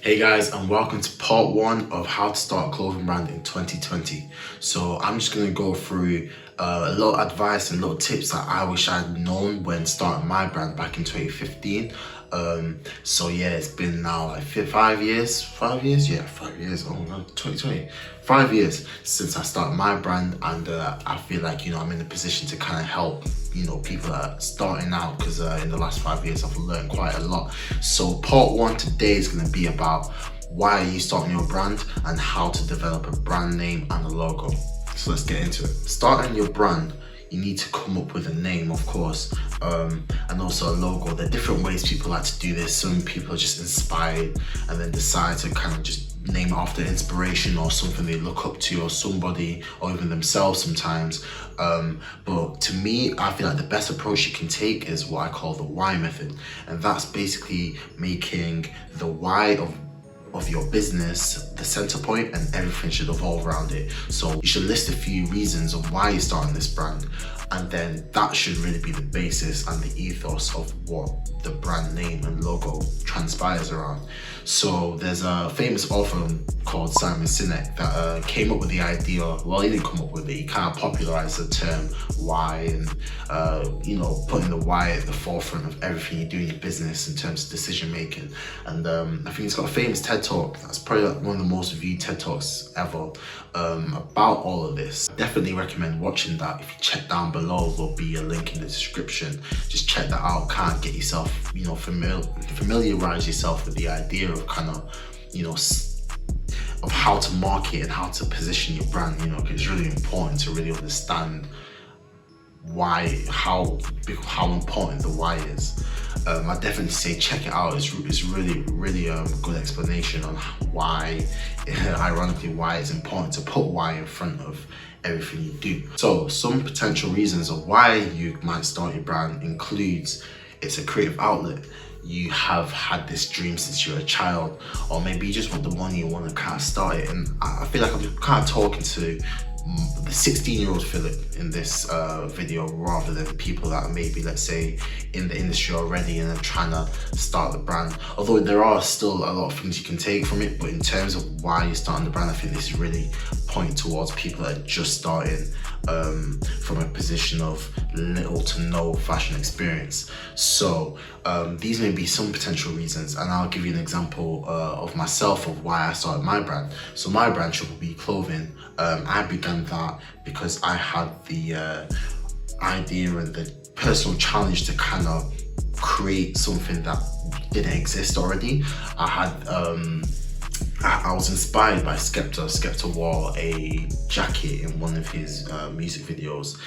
Hey guys, and welcome to part one of how to start a clothing brand in 2020. So I'm just going to go through a lot of advice and little tips that I wish I'd known when starting my brand back in 2015. So yeah, it's been now like 5 years. 5 years? Yeah, 5 years. Oh no, 2020. 5 years since I started my brand, and I feel like, I'm in a position to kind of help people that are starting out, because in the last 5 years I've learned quite a lot. So part one today is going to be about why are you starting your brand and how to develop a brand name and a logo. So let's get into it. Starting your brand, you need to come up with a name, of course, and also a logo. There are different ways people like to do this. Some people are just inspired and then decide to kind of just name it after inspiration or something they look up to, or somebody, or even themselves sometimes. But to me, I feel like the best approach you can take is what I call the why method, and that's basically making the why of your business the center point, and everything should evolve around it. So you should list a few reasons of why you're starting this brand, and then that should really be the basis and the ethos of what the brand name and logo transpires around. So there's a famous author called Simon Sinek that came up with the idea. Well, he didn't come up with it, he kind of popularized the term why, and putting the why at the forefront of everything you do in your business in terms of decision making. And I think he's got a famous TED talk that's probably like one of the most viewed TED talks ever about all of this. I definitely recommend watching that. If you check down below, there'll be a link in the description. Just check that out, kind of get yourself familiarize yourself with the idea of kind of of how to market and how to position your brand, because it's really important to really understand why, how important the why is. I definitely say check it out. It's really good explanation on why, ironically, why it's important to put why in front of everything you do. So some potential reasons of why you might start your brand includes it's a creative outlet. You have had this dream since you're a child, or maybe you just want the money, you want to kind of start it. And I feel like I'm kind of talking to the 16-year-old Philip in this video, rather than people that are maybe, let's say, in the industry already and are trying to start the brand. Although there are still a lot of things you can take from it, but in terms of why you're starting the brand, I think this is really pointing towards people that are just starting from a position of little to no fashion experience. So these may be some potential reasons, and I'll give you an example of myself of why I started my brand. So my brand, Triple B Clothing, I began that because I had the idea and the personal challenge to kind of create something that didn't exist already. I was inspired by Skepta. Skepta wore a jacket in one of his music videos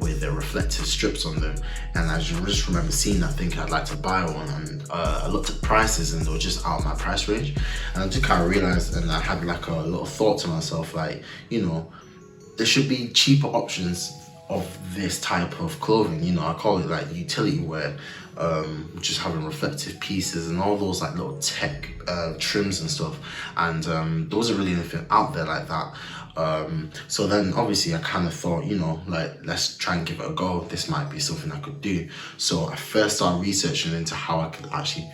with the reflective strips on them, and I just remember seeing that, thinking I'd like to buy one. And I looked at prices and they were just out of my price range, and I just kind of realized, and I had like a little thought to myself, like, there should be cheaper options of this type of clothing. I call it like utility wear, just having reflective pieces and all those like little tech trims and stuff, and there wasn't really anything out there like that. So then obviously I kind of thought, like, let's try and give it a go. This might be something I could do. So I first started researching into how I could actually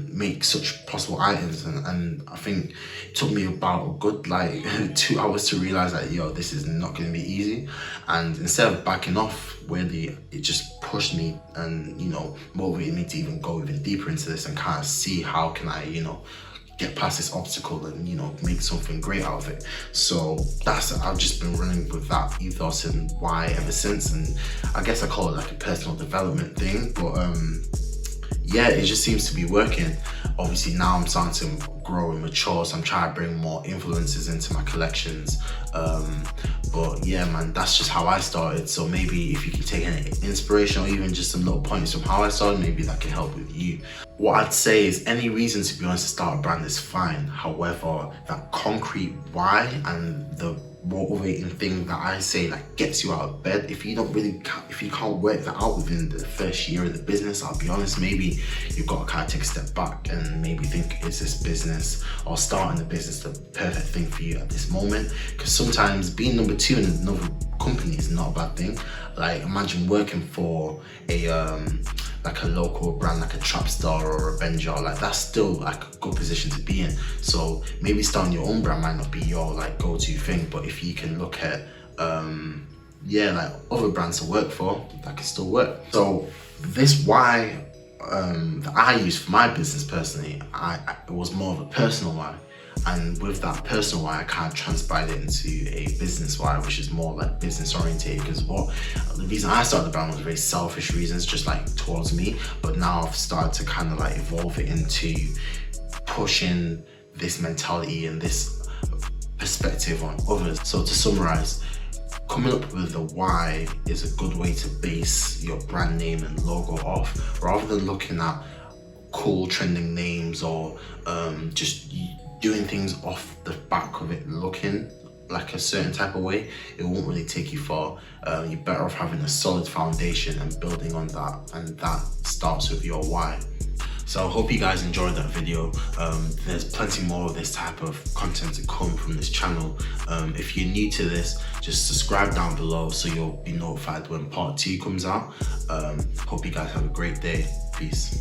make such possible items, and I think it took me about a good like 2 hours to realize that, this is not going to be easy. And instead of backing off, weirdly, it just pushed me and motivated me to even go even deeper into this and kind of see how can I get past this obstacle and make something great out of it. So I've just been running with that ethos and why ever since, and I guess I call it like a personal development thing. But yeah, it just seems to be working. Obviously now I'm starting to grow and mature, so I'm trying to bring more influences into my collections. But yeah, man, that's just how I started. So maybe if you can take any inspiration or even just some little points from how I started, maybe that can help with you. What I'd say is any reason, to be honest, to start a brand is fine. However, that concrete why and the motivating thing that I say like gets you out of bed, if you can't work that out within the first year of the business, I'll be honest, maybe you've got to kind of take a step back and maybe think, is this business or starting the business the perfect thing for you at this moment? Because sometimes being number two in another company is not a bad thing. Like imagine working for a like a local brand like a Trapstar or a Benjar, like that's still like a good position to be in. So maybe starting your own brand might not be your like go-to thing, but if you can look at yeah, like other brands to work for, that can still work. So this why that I use for my business personally, it was more of a personal why. And with that personal why, I kind of transpired it into a business why, which is more like business oriented. Because the reason I started the brand was very selfish reasons, just like towards me. But now I've started to kind of like evolve it into pushing this mentality and this perspective on others. So to summarize, coming up with the why is a good way to base your brand name and logo off, rather than looking at cool trending names or just doing things off the back of it looking like a certain type of way. It won't really take you far. You're better off having a solid foundation and building on that, and that starts with your why. So I hope you guys enjoyed that video. There's plenty more of this type of content to come from this channel. If you're new to this, just subscribe down below so you'll be notified when part 2 comes out. Hope you guys have a great day. Peace.